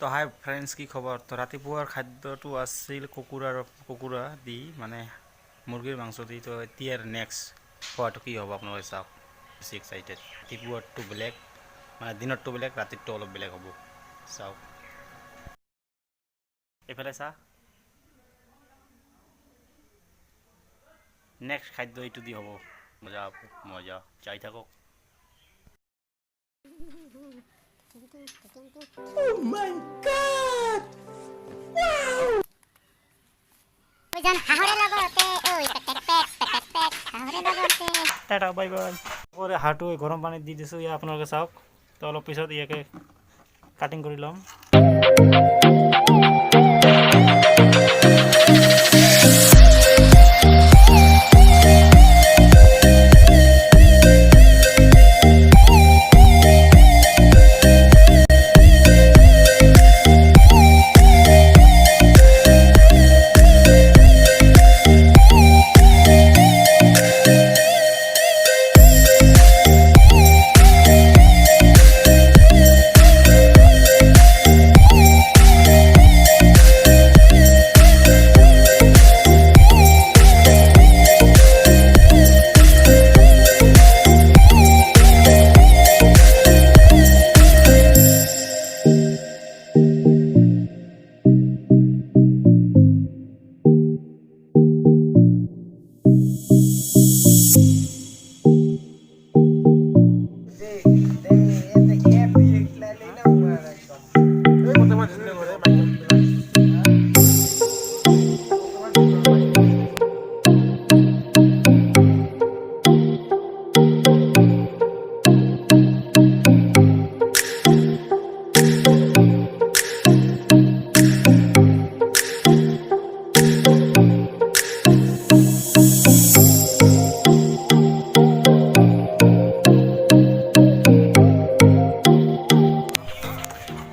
তো হাই ফ্ৰেণ্ডছ, কি খবৰ? তো ৰাতিপুৱাৰ খাদ্যটো আছিল কুকুৰা দি মানে মুৰ্গীৰ মাংস দি। তো এতিয়াৰ নেক্সট খোৱাটো কি হ'ব আপোনালোকে চাওক। বেছি এক্সাইটেড। ৰাতিপুৱাৰটো বেলেগ, মানে দিনতটো বেলেগ, ৰাতিটো অলপ বেলেগ হ'ব। চাওক এইফালে চা, নেক্সট খাদ্য এইটো দি হ'ব। মজা মজা চাই থাকক। Oh my god! Wow! Tata bye bye. পরে হাঁটু গরম পানীত দি দিছোঁ। ইয়া আপোনালোকে চাওক। তো অলপ পিছত ইয়াকে কাটিং কৰি ল'ম।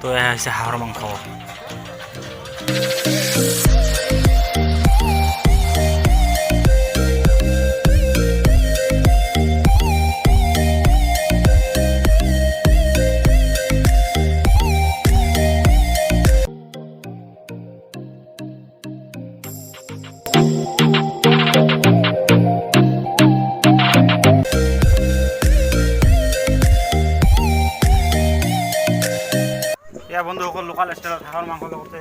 তো এয়া হৈছে হাঁহৰ মাংস। এয়া বন্ধুসকল, লোকাল ষ্টাইলত হাঁহৰ মাংস লগতে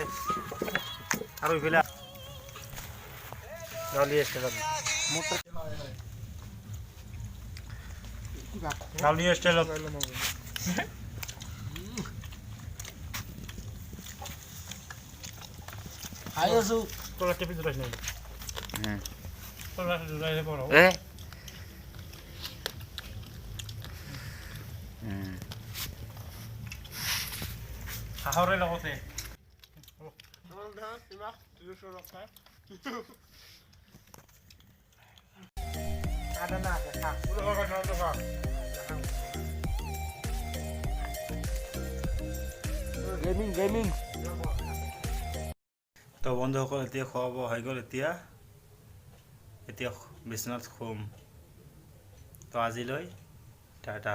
আৰু এইফালে গাঁৱলীয়া ষ্টাইলত গাঁৱলীয়া ষ্টাইলত খাই আছো। তোৰা টিপি দুটাই নেই। তোৰা দুটাই পড়ো। হাঁহৰে লগতে গেমিং তো বন্ধুসকল, এতিয়া খোৱা বোৱা হৈ গ'ল। এতিয়া বিচনাত শুম। তো আজিলৈ টাটা।